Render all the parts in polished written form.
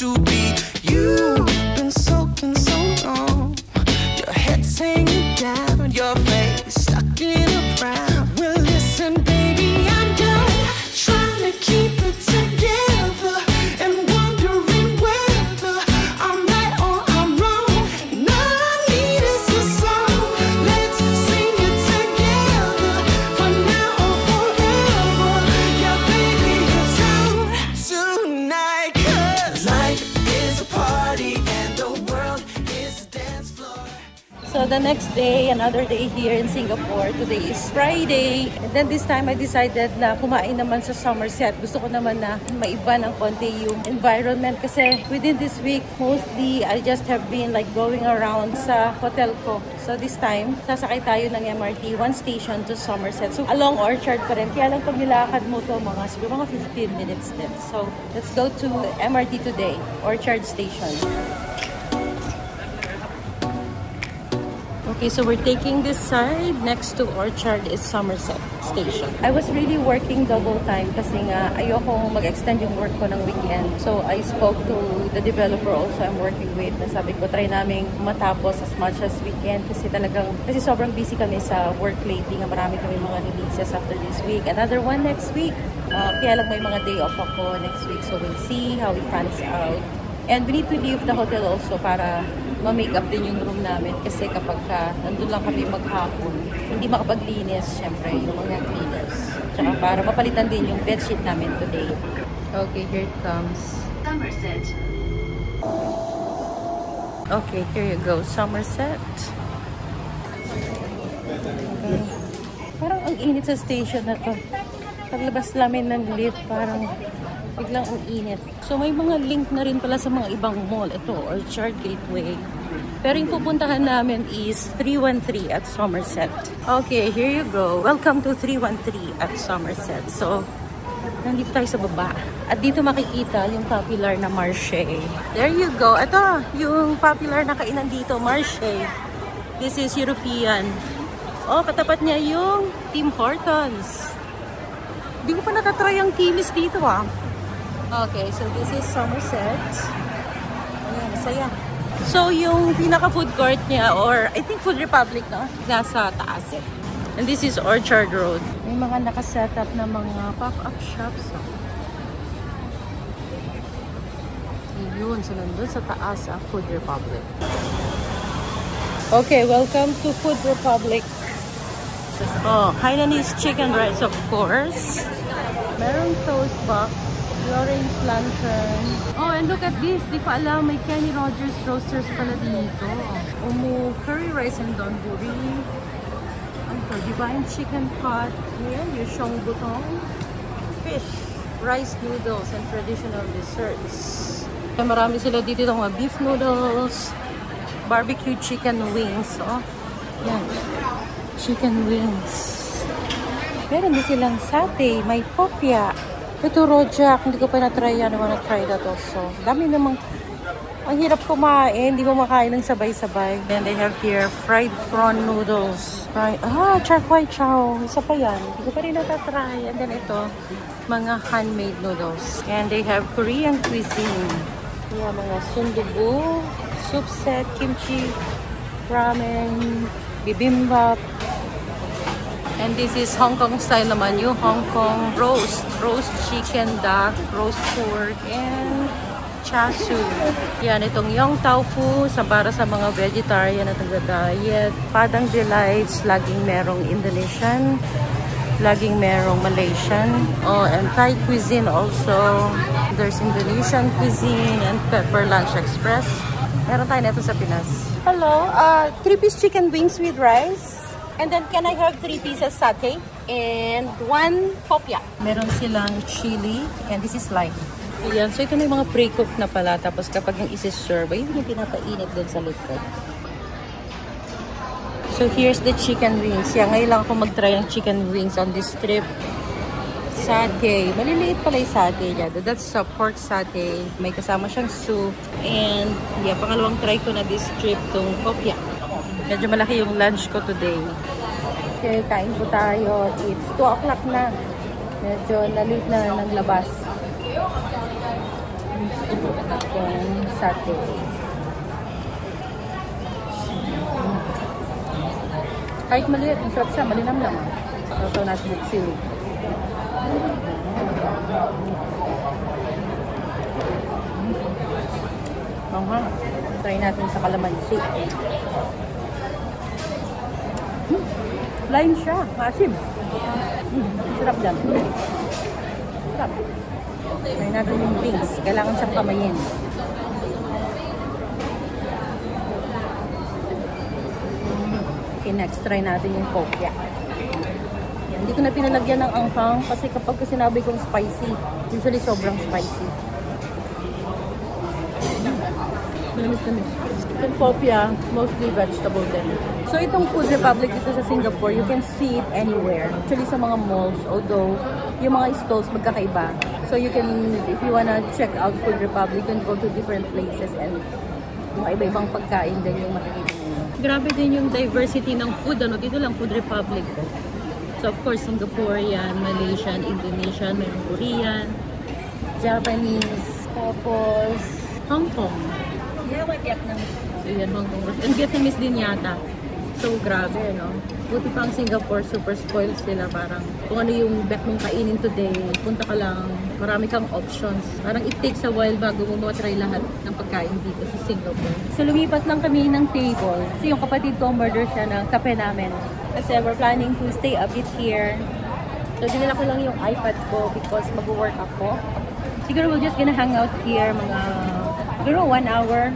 to be. You've been soaking so long, your head's hanging down, your face stuck in a frown. Well, listen, baby, I'm done trying to keep it together and wondering whether I'm right or I'm wrong. And all I need is a song. Let's sing it together for now or forever. Yeah, baby, it's out tonight. 'Cause life is a party and the world is a dance floor. So the next day, another day here in Singapore. Today is Friday. And then this time I decided na kumain naman sa Somerset. Gusto ko naman na maiba ng konti yung environment kasi within this week, mostly I just have been like going around sa hotel ko. So this time, sasakay tayo ng MRT, one station to Somerset. So along Orchard pa rin. Kaya lang pag nilakad mo to siguro mga 15 minutes din. So let's go to MRT today, Orchard Station. Okay, so we're taking this side. Next to Orchard is Somerset Station. I was really working double time kasi nga ayokong mag-extend yung work ko ng weekend. So I spoke to the developer also I'm working with. Nasabi ko, try naming matapos as much as we can kasi sobrang busy kami sa work lately. Nga marami kami mga releases after this week. Another one next week. Kaya lang may mga day off ako next week. So we'll see how it pans out. And we need to leave the hotel also para ma-make up din yung room namin kasi kapag nandun lang kami maghapon, hindi makapaglinis, syempre, yung mga cleaners. Tsaka para mapalitan din yung bedsheet namin today. Okay, here it comes. Somerset. Okay, here you go. Somerset. Okay. Parang ang init sa station na to. Paglabas namin ng lift, parang biglang ang init. So may mga link na rin pala sa mga ibang mall. Ito, Orchard Gateway. Pero yung pupuntahan namin is 313 at Somerset. Okay, here you go. Welcome to 313 at Somerset. So, nandito tayo sa baba. At dito makikita yung popular na Marche. There you go. Ito, yung popular na kainan dito, Marche. This is European. Oh, katapat niya yung Tim Hortons. Hindi ko pa natatry ang Timis dito Okay, so this is Somerset. Ayan, masaya. So, yung pinaka-food court niya, or I think Food Republic, no? Nasa taas And this is Orchard Road. May mga nakasetup na mga pop-up shops. Yun, so nandun sa taas ang Food Republic. Okay, welcome to Food Republic. Oh, Hainanese chicken rice, of course. Meron toast box. Orange lantern. Oh, and look at this. Di pa alam, may Kenny Rogers Roasters pala dito. Umu curry rice and donburi. Ito, divine chicken pot. Here, yung shong butong. Fish, rice noodles, and traditional desserts. Marami sila dito ng mga beef noodles, barbecue chicken wings. Oh, yan. Chicken wings. Meron din silang satay, may popya. Ito, rojak. Hindi ko pa na-try yan. I wanna try that also. Dami namang... Ang hirap kumain. Hindi mo makain ng sabay-sabay. Then they have here fried prawn noodles. Char kway chow. Isa pa yan. Hindi ko pa rin natatry. And then ito, mga handmade noodles. And they have Korean cuisine. Yeah, mga sundubu, soup set, kimchi, ramen, bibimbap. And this is Hong Kong style naman, yung Hong Kong roast chicken, duck, roast pork, and chasu. Yan, itong yung tofu, para sa mga vegetarian at nag-diet. Padang Delights, laging merong Indonesian, laging merong Malaysian. Oh, and Thai cuisine also. There's Indonesian cuisine and Pepper Lunch Express. Meron tayo nito sa Pinas. Hello, 3-piece chicken wings with rice. And then, can I have 3 pieces satay? And 1 popya. Meron silang chili. And this is lime. Ayan. So, ito na yung mga pre-cook na pala. Tapos, kapag yung isi-serve, yun yung pinapainit din sa likod. So, here's the chicken wings. Yan, ngayon lang ako mag-try ng chicken wings on this trip. Satay. Maliliit pala yung satay niya. That's pork satay. May kasama siyang soup. And, yeah, pangalawang try ko na this trip tong popya. Medyo malaki yung lunch ko today. Okay, kain po tayo. It's 2 o'clock na. Medyo na-late na ng labas. Itong satay. Kahit maliit, ang sarap siya, malinam lang. So, natin yung sili. Try natin sa kalamansi. Lime siya, maasim. Sarap dyan. Sarap. Try natin yung wings. Kailangan siyang kamayin. Okay, next try natin yung kokya. Hindi ko na pinalagyan ng anghang kasi kapag sinabi kong spicy, usually sobrang spicy. Manis-manis. Yung popia, mostly vegetable din. So itong Food Republic dito sa Singapore, you can see it anywhere. Actually sa mga malls, although yung mga stalls magkakaiba. So you can, if you wanna check out Food Republic, you can go to different places and mga iba-ibang pagkain din yung makikita nyo. Grabe din yung diversity ng food, ano? Dito lang Food Republic. So of course, Singaporean, Malaysian, Indonesian, mayroong Korean, Japanese, tapos Hong Kong. Yeah, Vietnamese. So yan, Hong Kong. And Vietnamese din yata. So grabe, no? Buti pang Singapore, super spoiled sila. Parang kung ano yung bet mong kainin today, punta ka lang, marami kang options. Parang it takes a while bago mo matry lahat ng pagkain dito sa Singapore. So lumipat lang kami ng table. Kasi yung kapatid ko, murder siya ng kape namin. Kasi we're planning to stay a bit here. So dinala ko lang yung iPad ko because mag-work ako. Siguro we're just gonna hang out here mga, siguro 1 hour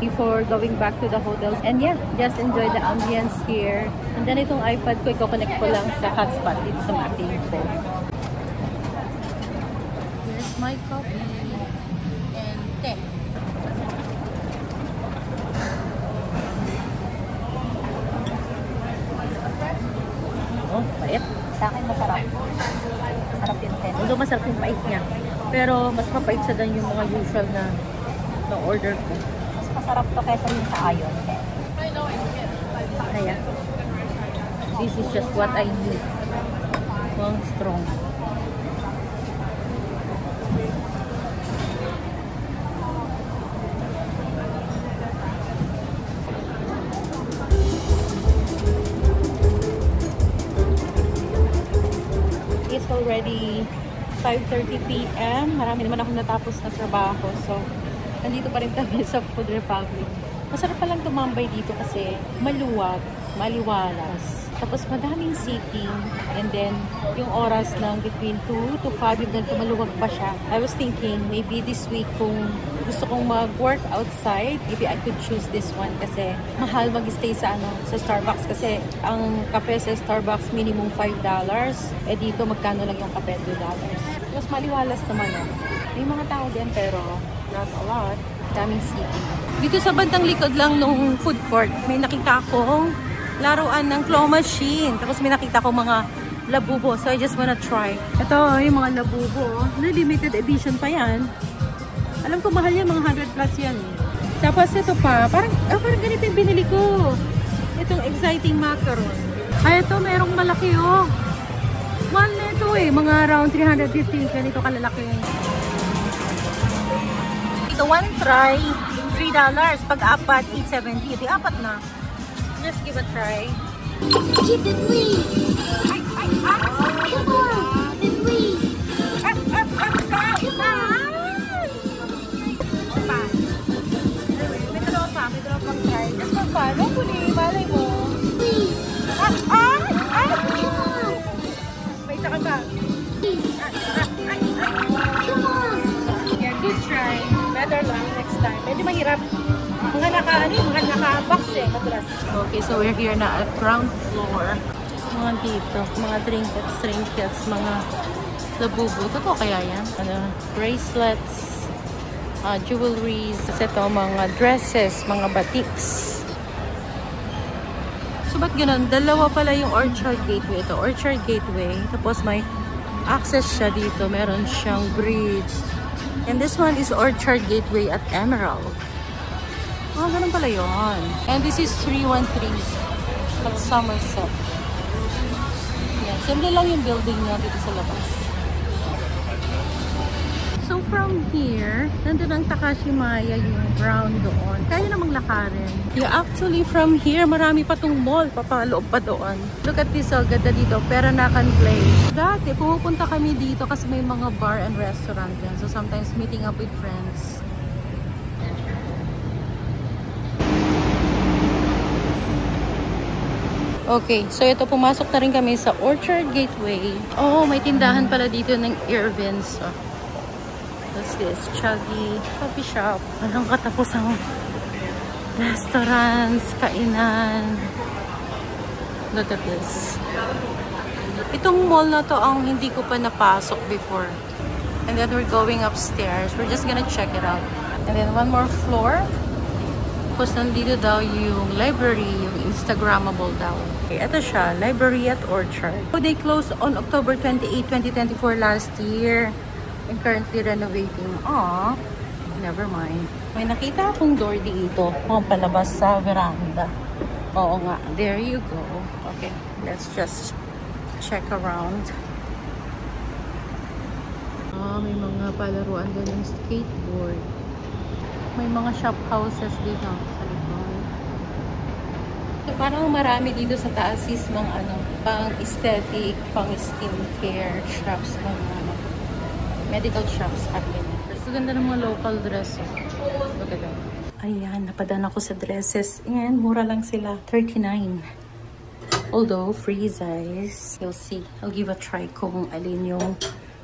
before going back to the hotel. And yeah, just enjoy the ambience here. And then itong iPad ko, i-connect ko lang sa hotspot dito sa ating phone. Here's my coffee and tea. Oh, pait. Sa akin masarap. Masarap yung tea. Although masarap yung pait niya. Pero mas mapait sa dan yung mga usual na order ko. Masarap to kaysa yung sa Ayon. Kaya, this is just what I need. Well, strong. It's already 5:30 p.m. Marami naman ako natapos na trabaho. So, nandito pa rin kami sa Food Republic. Masarap palang tumambay dito kasi maluwag, maliwalas. Tapos madaming seating. And then, yung oras ng between 2 to 5, yung ganito maluwag pa siya. I was thinking, maybe this week kung gusto kong mag-work outside, maybe I could choose this one kasi mahal mag-stay sa Starbucks kasi ang kape sa Starbucks minimum $5. Eh dito magkano lang yung kape? $2. Mas maliwalas naman. May mga tao din pero not a lot. Daming seating. Dito sa bandang likod lang nung food court, may nakita akong laruan ng claw machine. Tapos may nakita akong mga labubo. So I just wanna try. Ito yung mga labubo. Limited edition pa yan. Alam ko mahal yan, mga 100 plus yan. Tapos ito pa, parang ganito yung binili ko. Itong exciting macaron. Ay, ito merong malaki oh. Mahal na ito eh, mga around 350. Ganito kalalaki. Ito one try, $3. Pag apat, $8.70. Di apat na. Just give a try. Keep it please. Come on, keep it please. May dalawang try. Just for fun. Hopefully, malay mo. Please. May isa ka ba? Come on. Yeah, good try. Better lang next time. Medyo mahirap. Mga naka-box eh, matulas. Okay, so we're here na at ground floor. Mga dito, mga trinkets, mga labubo. Totoo kaya yan? Bracelets, jewelries, ito, mga dresses, mga batiks. So, ba't ganun? Dalawa pala yung Orchard Gateway. Ito, Orchard Gateway. Tapos may access siya dito. Meron siyang bridge. And this one is Orchard Gateway at Emerald. Oh, ganun pala yun. And this is 313 at Somerset. Yan. Simple lang yung building niya dito sa labas. So from from here, nandun ang Takashimaya, yung brown doon. Kaya namang lakarin. Yeah, actually from here, marami pa tong mall. Papaloob pa doon. Look at this, oh, ganda dito. Peranakan Place. Dati, pumupunta kami dito kasi may mga bar and restaurant din. So sometimes meeting up with friends. Okay, so ito, pumasok na rin kami sa Orchard Gateway. Oh, may tindahan pala dito ng Irvin's. Oh. What's this? Chuggy coffee shop. Walang katapusang restaurants, kainan. Look at this. Itong mall na to ang hindi ko pa napasok before. And then we're going upstairs. We're just gonna check it out. And then one more floor. Tapos nandito daw yung library, yung Instagrammable daw. Okay, ito siya, library at Orchard. So they closed on October 28, 2024 last year. I'm currently renovating. Aww, never mind. May nakita akong door dito. Oh, palabas sa veranda. Oo nga, there you go. Okay, let's just check around. Oh, may mga palaruan din ng skateboard. May mga shop houses dito sa likod. So, parang marami dito sa taas is mga ano, pang aesthetic, pang skincare shops, mga medical shops. So, ganda ng mga local dress. Look at that. Ayan, napadaan ako sa dresses. Ayan, mura lang sila. $39. Although, free size. You'll see. I'll give a try kung alin yung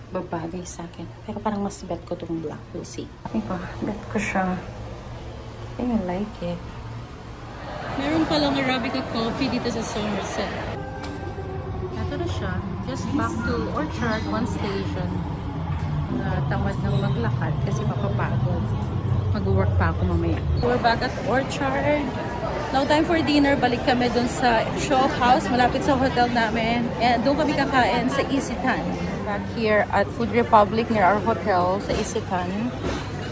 babagay sa akin. Pero parang mas bet ko tong black. We'll see. Diba? Bet ko siya. I like it. Meron palang Arabica coffee dito sa Somerset. Ito na siya. Just back to Orchard, one station. Tamad ng maglakad kasi mapapagod. Mag-work pa ako mamaya. We're back at Orchard. Now time for dinner. Balik kami dun sa Shaw House, malapit sa hotel namin. And doon kami kakain sa Isitan. Back here at Food Republic near our hotel sa Isitan.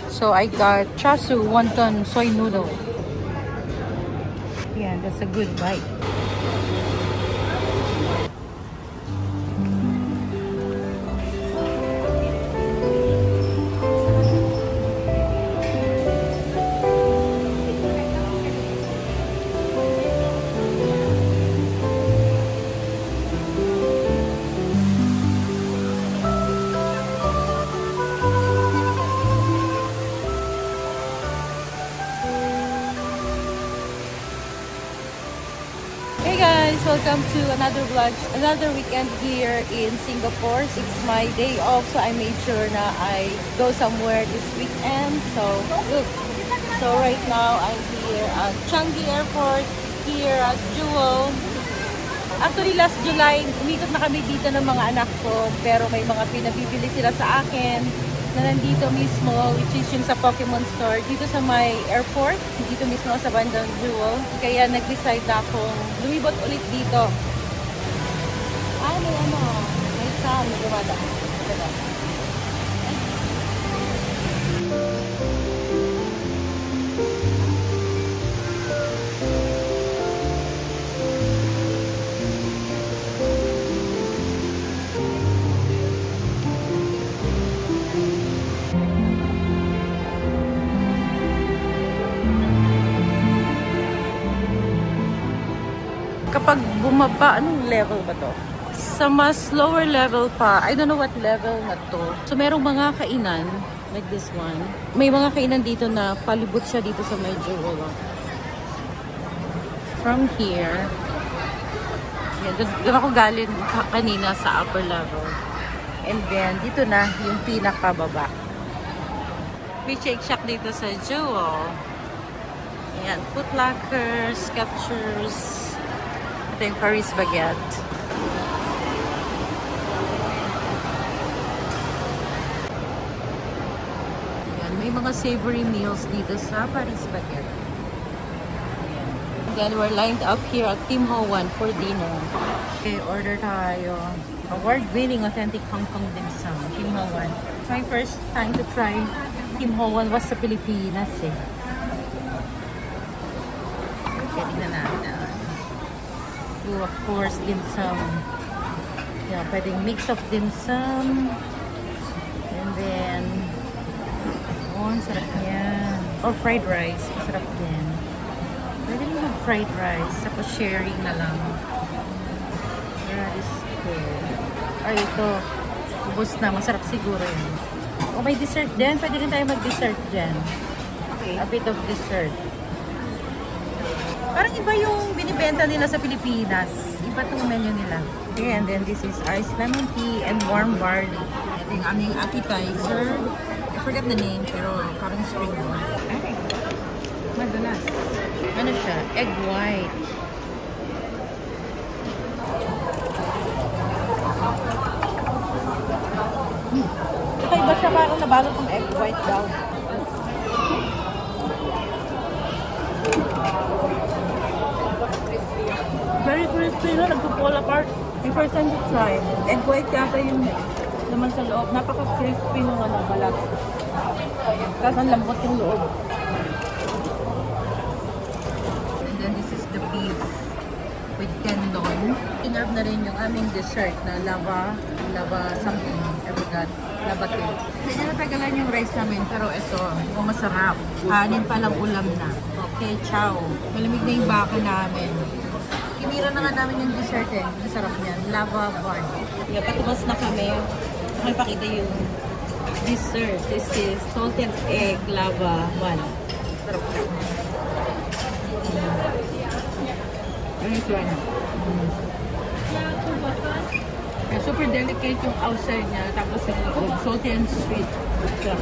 So I got chasu wonton soy noodle. Yeah, that's a good bite. Welcome to another vlog, another weekend here in Singapore. It's my day off, so I made sure na I go somewhere this weekend. So look, so right now I'm here at Changi Airport, here at Jewel. Actually last July, umikot na kami dito ng mga anak ko, pero may mga pinabibili sila sa akin na nandito mismo, which is yung sa Pokemon store, dito sa my airport, dito mismo sa bandang Jewel. Kaya nag-decide na akong lumibot ulit dito. May ano, may tram, may gumada. Kapag bumaba, anong level ba to? Sa mas lower level pa, I don't know what level na to. So merong mga kainan, like this one. May mga kainan dito na palibot siya dito sa may Jewel. From here, yan, doon ako galing kanina sa upper level. And then, dito na yung pinakababa. May Shake Shack dito sa Jewel. Yan, Foot Locker, Skechers. Ito yung Paris Baguette. Ayan, may mga savory meals dito sa Paris Baguette. Ayan. Then we're lined up here at Tim Ho Wan for dinner. Okay, order tayo. Award-winning authentic Hong Kong dim sum, Tim Ho Wan. My first time to try Tim Ho Wan was sa Pilipinas eh. Okay, tingnan natin. Of course, dim sum. Yeah, pwedeng mix of dim sum. And then Or fried rice. Masarap din. Pwede mo mag fried rice. Tapos sharing na lang. Rice ko. Ay, ito. Ubus na. Masarap siguro yun. O may dessert din. Pwede rin tayo mag-dessert dyan. Okay. A bit of dessert. Parang iba yung binibenta nila sa Pilipinas. Iba itong menu nila. Okay, and then this is iced lemon tea and warm barley. Ito yung aming appetizer. I forgot the name, pero parang spring roll. Ay, madalas. Ano siya? Egg white. Iba siya, parang nabalot ng egg white daw. Very crispy na, nagpo-fall apart. Yung first time to try. Egg white yata yung naman sa loob. Napaka-crispy nung balat. Tapos ang lambot yung loob. And then this is the beef with tendon. Inerve na rin yung aming dessert na lava something. I forgot. Lava cake. Hindi na tagalan yung rice namin, pero ito, kung masarap. Kanin palang ulam na. Okay, ciao. Malamig na yung baka namin. Kinira na nga namin yung dessert eh. Masarap niyan. Lava bun. Yeah, patubos na kami. May pakita yung dessert. This is salted egg lava bun. Sarap na. Ano siya? Yeah, super delicate yung outside niya. Tapos yung loob, salty and sweet. Sarap.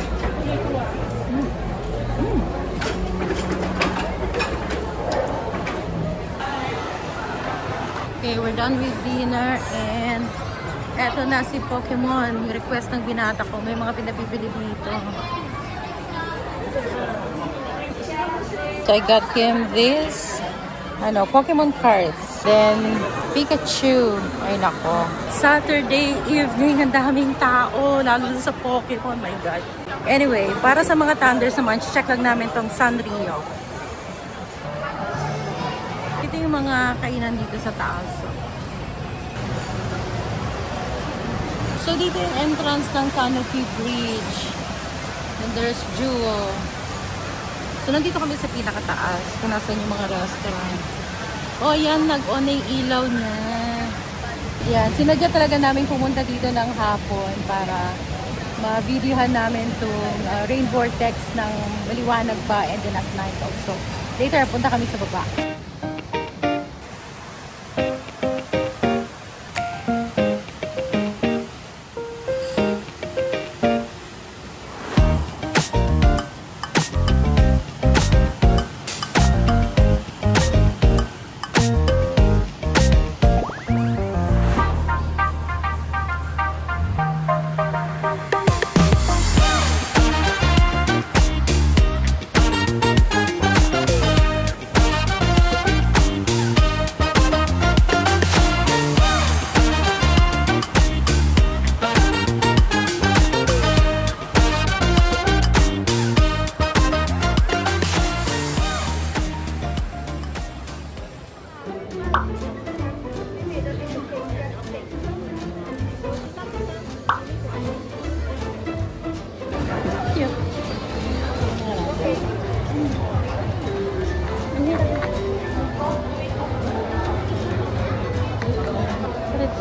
Okay, we're done with dinner and eto na si Pokemon. Yung request ng binata ko. May mga pinabibili dito. So I got him this Pokemon cards. Then Pikachu. Ay nako. Saturday evening, ang daming tao. Lalo sa Pokemon. My God. Anyway, para sa mga Thunders naman, check lang namin tong Sanrio. Ito yung mga kainan dito sa taas. So dito yung entrance ng Canopy Bridge. And there's Jewel. So nandito kami sa pinakataas kung nasan yung mga restaurant. Oh, yan, nag-on na yung ilaw niya. Yan, sinadya talaga namin pumunta dito ng hapon para ma-videohan namin itong rain vortex ng maliwanag pa and then at night also. Later, punta kami sa baba.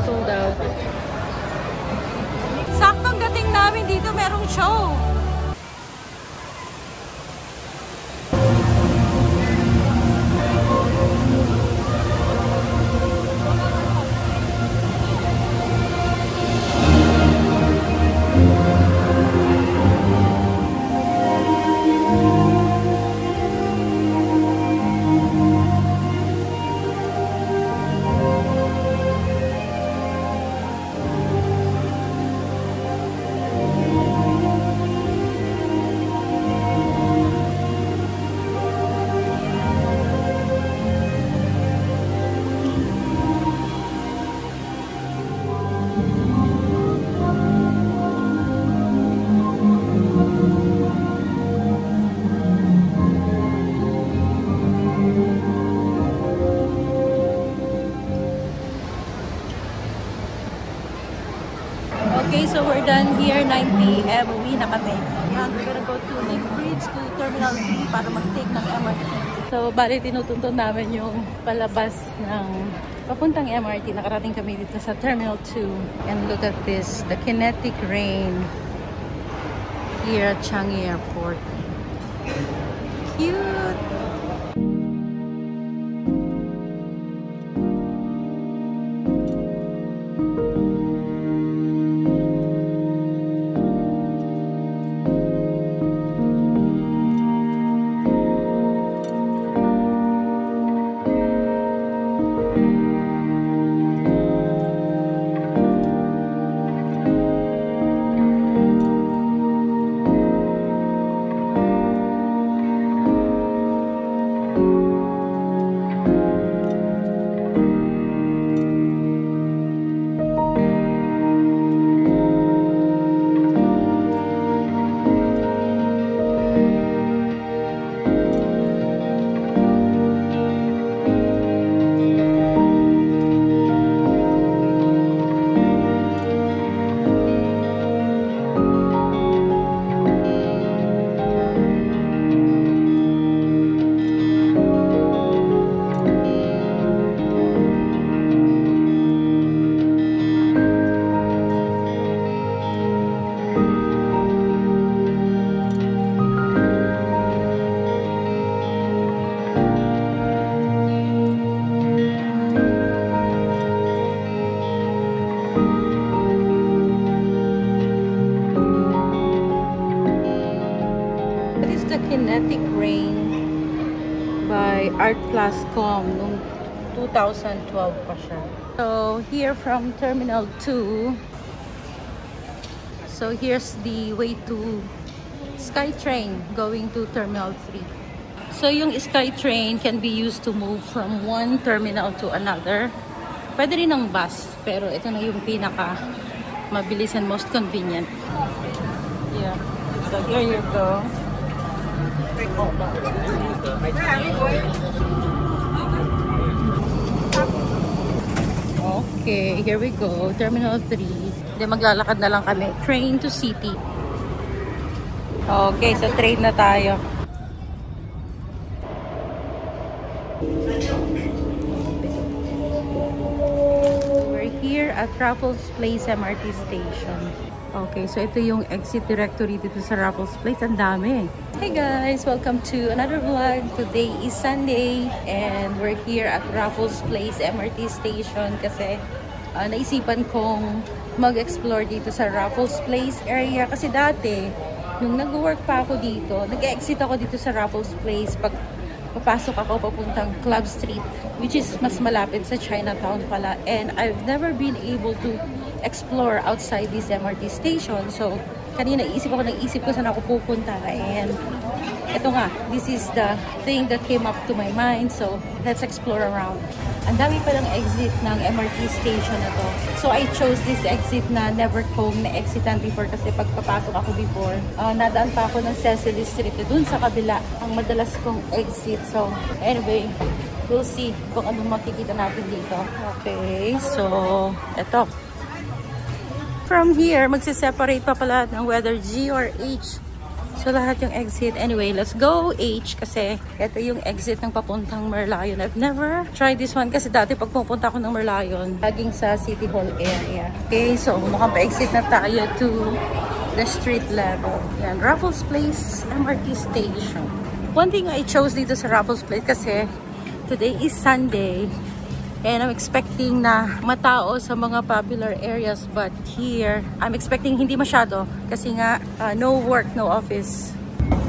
Sold out. Saktong dating namin dito, merong show. Okay, so we're done here, 9 p.m. Uwi na kami. And we're gonna go to Lake Bridge. reach to Terminal 3 para mag-take ng MRT. So, bali tinutuntun namin yung palabas ng papuntang MRT. Nakarating kami dito sa Terminal 2. And look at this, the kinetic rain here at Changi Airport. Cute! Kinetic Rain by Art Plascom noong 2012 pa siya. So, here from Terminal 2. So, here's the way to SkyTrain going to Terminal 3. So, yung SkyTrain can be used to move from one terminal to another. Pwede rin ng bus, pero ito na yung pinaka mabilis and most convenient. Yeah. So, here you go. Okay, here we go. Terminal 3. Then maglalakad na lang kami. Train to city. Okay, so train na tayo. We're here at Raffles Place MRT Station. Okay, so ito yung exit directory dito sa Raffles Place. Ang dami. Hey guys! Welcome to another vlog. Today is Sunday and we're here at Raffles Place MRT Station kasi naisipan kong mag-explore dito sa Raffles Place area kasi dati, nung nag-work pa ako dito, nag-exit ako dito sa Raffles Place pag papasok ako papuntang Club Street, which is mas malapit sa Chinatown pala, and I've never been able to explore outside this MRT station. So kanina naisip ko saan ako pupunta, and ito nga, this is the thing that came up to my mind. So let's explore around. Ang dami palang exit ng MRT station na to. So I chose this exit na never kong na-exitan before kasi pagpapasok ako before, nadaan pa ako ng Cecily Street dun sa kabila ang madalas kong exit. So anyway, we'll see kung anong makikita natin dito. Okay, so eto. From here, magsiseparate pa pala ng whether G or H. So, lahat yung exit. Anyway, let's go H kasi ito yung exit ng papuntang Merlion. I've never tried this one kasi dati pag pupunta ako ng Merlion, laging sa City Hall area. Okay, so mukhang pa-exit na tayo to the street level. Yan, Raffles Place MRT Station. One thing I chose dito sa Raffles Place kasi today is Sunday. And I'm expecting na matao sa mga popular areas, but here, I'm expecting hindi masyado kasi nga no work, no office.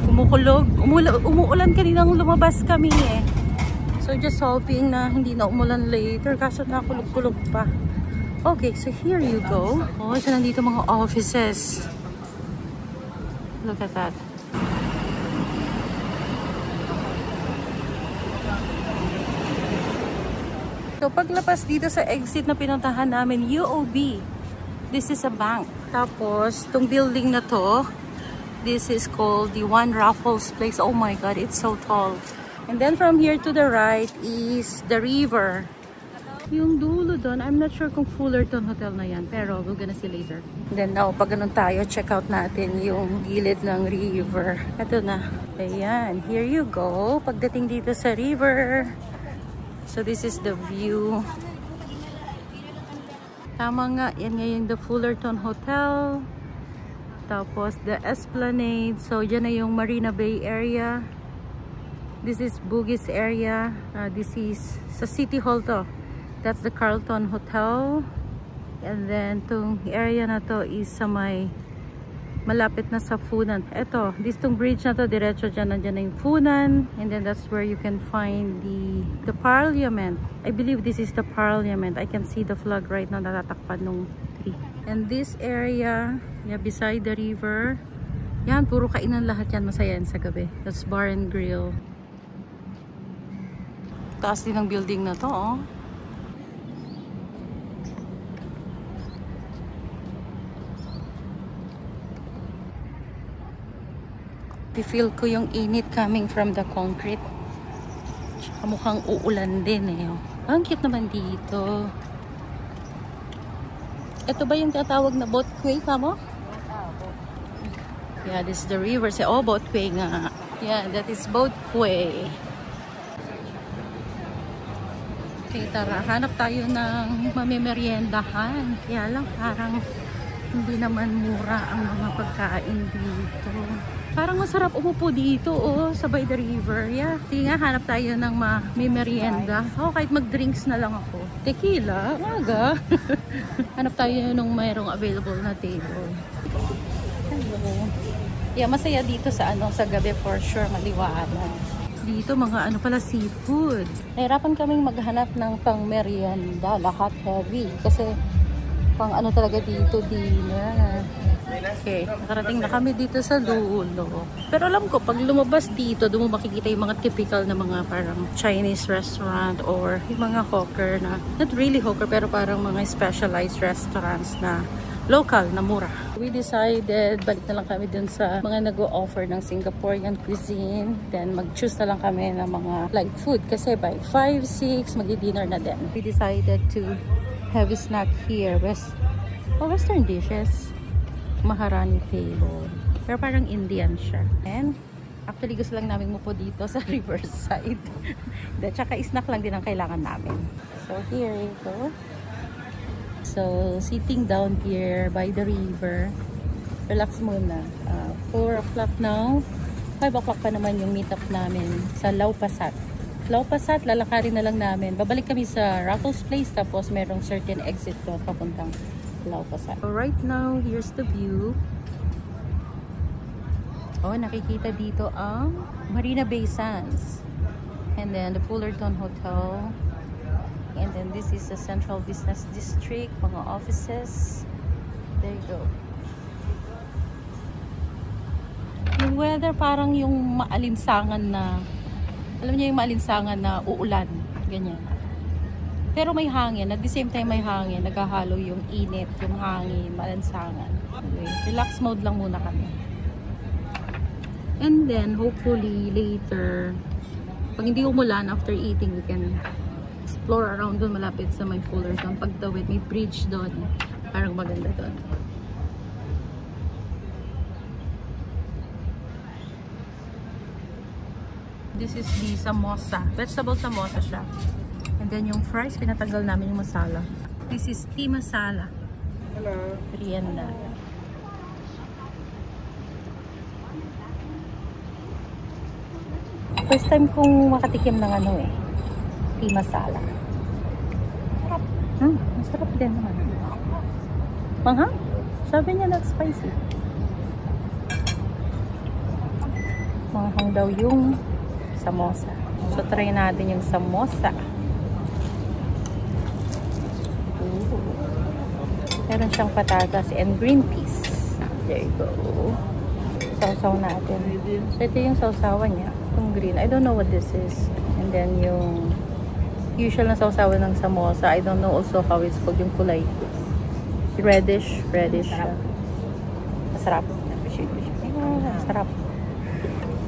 Kumukulog, umuulan kaninang lumabas kami eh. So just hoping na hindi na umulan later kaso nakulog-kulog pa. Okay, so here you go. Oh, so nandito mga offices. Look at that. So, paglapas dito sa exit na pinuntahan namin, UOB. This is a bank. Tapos, itong building na to, this is called the One Raffles Place. Oh my God, it's so tall. And then from here to the right is the river. Yung dulo doon, I'm not sure kung Fullerton Hotel na yan, pero we're gonna see later. Then now, pag ganun tayo, check out natin yung gilid ng river. Ito na. Ayan, here you go. Pagdating dito sa river. So this is the view. Tama nga, yan ngayon the Fullerton Hotel. Tapos the Esplanade. So dyan na yung Marina Bay area. This is Bugis area. This is sa City Hall to. That's the Carlton Hotel. And then tong area na to is sa may malapit na sa Funan. Ito, tong bridge na to, diretso dyan, nandyan na yung Funan. And then that's where you can find the Parliament. I believe this is the Parliament. I can see the flag right now, natatakpan nung tree. And this area, yeah, beside the river, yan, puro kainan lahat yan, masaya yan sa gabi. That's bar and grill. Taas din ng building na to, oh. I-feel ko yung init coming from the concrete. Tsaka mukhang uulan din eh. Ang cute naman dito. Ito ba yung tatawag na boatway kamo? Yeah, this is the river. Oh, boatway nga. Yeah, that is boatway. Okay, tara. Hanap tayo ng mamimeriendahan. Kaya lang parang hindi naman mura ang mga pagkain dito. Parang masarap umupo dito, oh, sa by the river. Yeah, sige nga, hanap tayo ng may merienda. Oh, kahit mag-drinks na lang ako. Tequila, aga. Hanap tayo nung mayroong available na table. Hello. Yeah, masaya dito sa sa gabi for sure, maliwanag. Dito mga pala seafood. Nahirapan kaming maghanap ng pang merienda, lahat heavy kasi pang talaga dito, dinner. Okay, nakarating na kami dito sa dulo. Pero alam ko, pag lumabas dito, doon mo makikita yung mga typical na mga parang Chinese restaurant or yung mga hawker na, not really hawker, pero parang mga specialized restaurants na local, na mura. We decided, balik na lang kami dun sa mga nag-o-offer ng Singaporean cuisine. Then mag-choose na lang kami ng mga light food kasi by 5, 6, mag-dinner na din. We decided to have a snack here. Western dishes. Maharani table. Pero parang Indian siya. And actually gusto lang namin mupo dito sa riverside. Tsaka snack lang din ang kailangan namin. So here you go. So sitting down here by the river. Relax muna. 4 o'clock now. 5 o'clock pa naman yung meet up namin sa Lau Pasat. Lau Pasat, lalakarin na lang namin. Babalik kami sa Raffles Place tapos merong certain exit doon papuntang Lau Pasat. So right now, here's the view. Oh, nakikita dito ang Marina Bay Sands. And then the Fullerton Hotel. And then this is the Central Business District, mga offices. There you go. Yung weather parang yung maalinsangan na, alam niyo yung maalinsangan na uulan. Ganyan. Pero may hangin. At the same time may hangin. Naghahalo yung init, yung hangin, malansangan. Okay. Relax mode lang muna kami. And then, hopefully, later, pag hindi umulan, after eating, we can explore around doon malapit sa may Fullerton. Pagtawid, may bridge doon. Parang maganda doon. This is the samosa. Vegetable samosa siya. And then yung fries, pinatanggal namin yung masala. This is tea masala. Hello. Merienda. First time kong makatikim ng tea masala. Sarap. Masarap din naman. Manghang? Sabi niya not spicy. Manghang daw yung samosa. So try natin yung samosa. Meron siyang patatas and green peas. There you go. Sausaw natin. So ito yung sausawan niya. Itong green. I don't know what this is. And then yung usual na sausawan ng samosa. I don't know also how it's called, yung kulay. Reddish. Siya. Masarap. Masarap.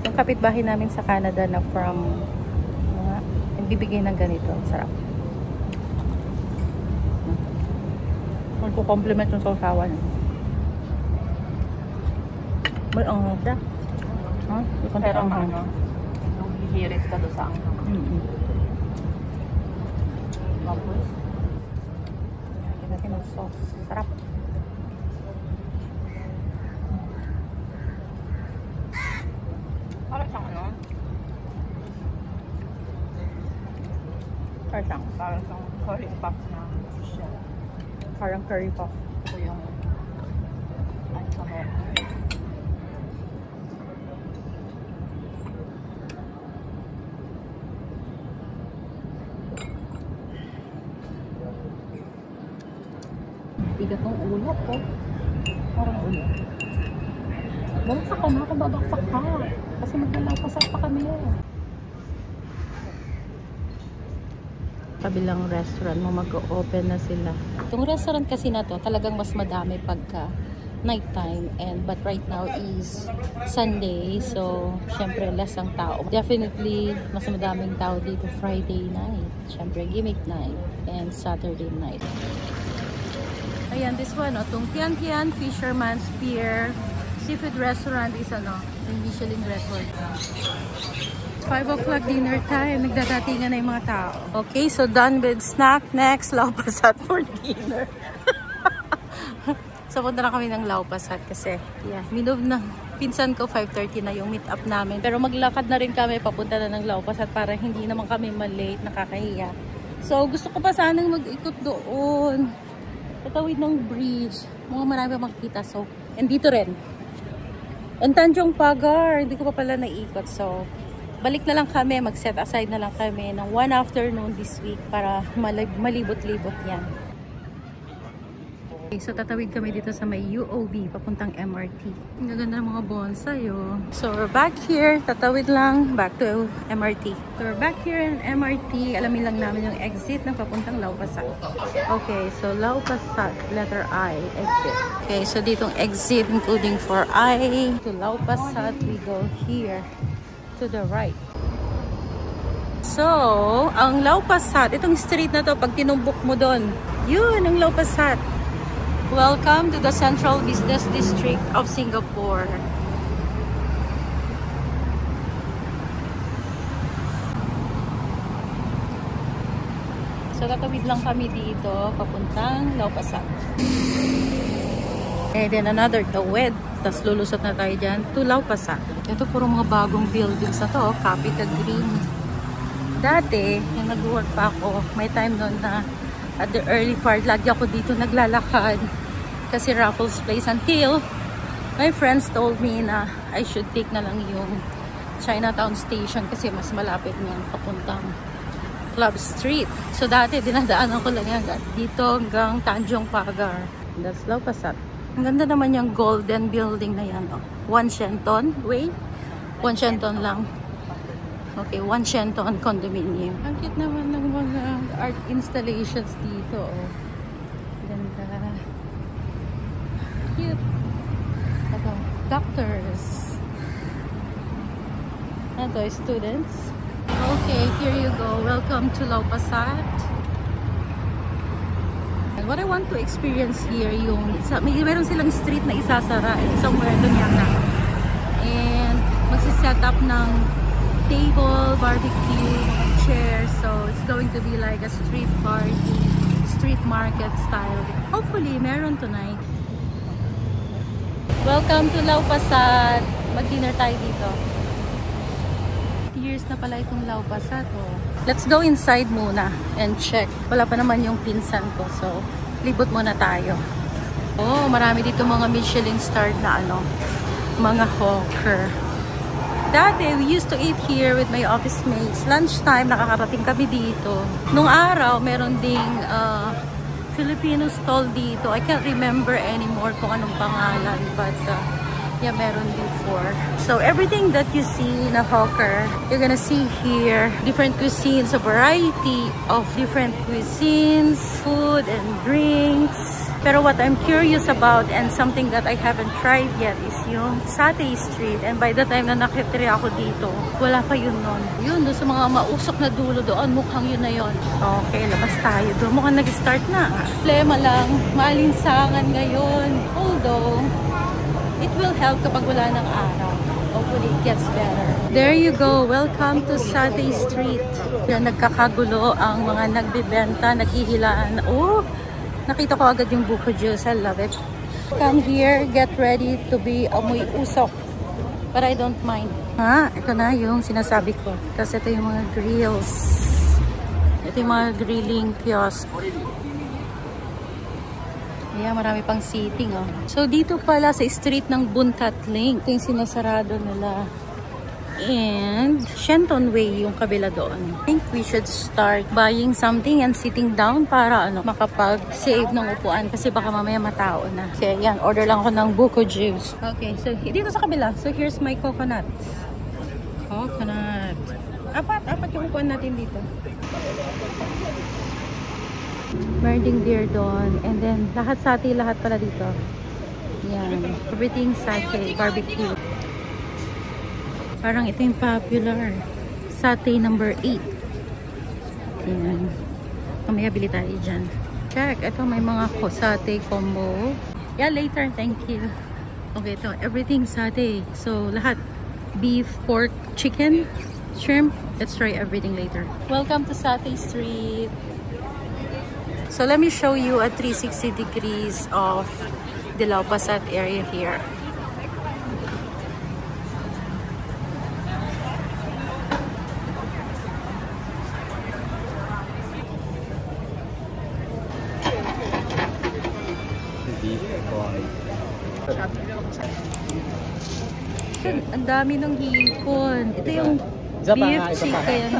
Yung kapitbahay namin sa Canada na from nagbibigay ng ganito. Sarap. Magko-compliment yung sausawan. May anghang siya. Ha? Pero ano, yung hihirit ka doon sa anghang. Tapos, lagyan natin ng sauce. Sarap. Parang siyang ano? Parang siyang curry puff na siya. Parang curry puff. Ito yung ano sa mo. Bigat ng ulo ko. Parang ulo. Babaksak ka na kung babaksak ka. Kasi maglalapasak pa kami. Kabilang restaurant mo mag-open na sila. Itong restaurant kasi na to talagang mas madami pagka nighttime, and but right now is Sunday, so syempre less ang tao. Definitely mas madaming tao dito Friday night, syempre gimmick night, and Saturday night. Ayan, this one, itong Tian Tian Fisherman's Pier Seafood Restaurant is yung Michelin record. 5 o'clock dinner time. Nagdadatingan na yung mga tao. Okay, so done with snack. Next, Laupasat for dinner. So, punta na kami ng Laupasat kasi, yeah, minove na. Pinsan ko, 5:30 na yung meet up namin. Pero maglakad na rin kami papunta na ng Laupasat para hindi naman kami malate, nakakahiya. So, gusto ko pa sanang mag-ikot doon. Patawid ng bridge. Mga marami pa makikita. So, and dito rin. And Tanjong Pagar. Hindi ko pa pala naikot. So, balik na lang kami, mag-set aside na lang kami ng 1 afternoon this week para malibot-libot yan. Okay, so tatawid kami dito sa may UOB, papuntang MRT. Ang gaganda ng mga bonsai, oh. So we're back here, tatawid lang, back to MRT. So we're back here in MRT, alamin lang namin yung exit ng papuntang Laupasat. Okay, so Laupasat, letter I, exit. Okay, so ditong exit, including for I, to Laupasat, we go here. To the right. So, ang Laupasat, itong street na to, pag tinumbok mo doon, yun ang Laupasat. Welcome to the Central Business District of Singapore. So, tatawid lang kami dito, papuntang Laupasat. And then another tawid. Tapos lulusot na tayo dyan to Laupasat. Ito puro mga bagong buildings na to. Capita Green. Dati, yung nag-work pa ako, may time noon na at the early part, lagi ako dito naglalakad. Kasi Raffles Place until my friends told me na I should take na lang yung Chinatown Station kasi mas malapit niyan papuntang Club Street. So dati, dinadaanan ko lang yan dito hanggang Tanjong Pagar. That's Laupasat. Ang ganda naman yung golden building na yan. Oh. 1 Shenton. Wait. 1 Shenton lang. Okay, 1 Shenton condominium. Ang cute naman ng mga art installations dito. Oh. Ganda. Cute. Ito, doctors. Ito, students. Okay, here you go. Welcome to Laupasat. What I want to experience here yung meron silang street na isasara somewhere doon yata, and magsiset up ng table, barbecue, chairs, so it's going to be like a street party, street market style. Hopefully meron tonight. Welcome to Laupasat. Mag-dinner tayo dito. Years na pala itong Laupasat, oh. Let's go inside muna and check. Wala pa naman yung pinsan ko, so libot muna tayo. Oh, marami dito mga Michelin starred na mga hawker. Dati, we used to eat here with my office mates. Lunchtime, nakakarating kami dito. Nung araw, meron ding Filipino stall dito. I can't remember anymore kung anong pangalan, but yeah, meron before. So everything that you see in a hawker, you're gonna see here different cuisines, a variety of different cuisines, food and drinks. Pero what I'm curious about and something that I haven't tried yet is yung Satay Street. And by the time na nakitry ako dito, wala pa yun nun. Yun, doon sa mga mausok na dulo doon, mukhang yun na yun. Okay, labas tayo. Doon mukhang nag-start na. Problema lang, maalinsangan ngayon. Although, it will help kapag wala ng araw. Hopefully, it gets better. There you go. Welcome to Satay Street. Yan, nagkakagulo ang mga nagbibenta, naghihilaan. Oh! Nakita ko agad yung buko juice. I love it. Come here, get ready to be amoy usok. But I don't mind. Ito na yung sinasabi ko. Tapos ito yung mga grills. Ito yung mga grilling kiosk. Ayan, marami pang seating. Oh. So, dito pala sa street ng Buntatling. Ito yung sinasarado nila. And Shenton Way yung kabila doon. I think we should start buying something and sitting down para makapag-save ng upuan kasi baka mamaya matao na. Okay, yan. Order lang ako ng buko juice. Okay, so dito sa kabila. So here's my coconut. Coconut. Apat yung upuan natin dito. Meron ding beer doon. And then lahat sati, lahat pala dito. Yan. Everything satay, barbecue. Parang ito yung popular. Satay number 8. Ayan. Mamaya bili tayo dyan. Check. Ito may mga satay combo. Yeah, later. Thank you. Okay, ito. Everything satay. So, lahat. Beef, pork, chicken, shrimp. Let's try everything later. Welcome to Satay Street. So, let me show you a 360 degrees of Dilaw Pasat area here. Ang dami ng hipon. Ito yung beef chicken.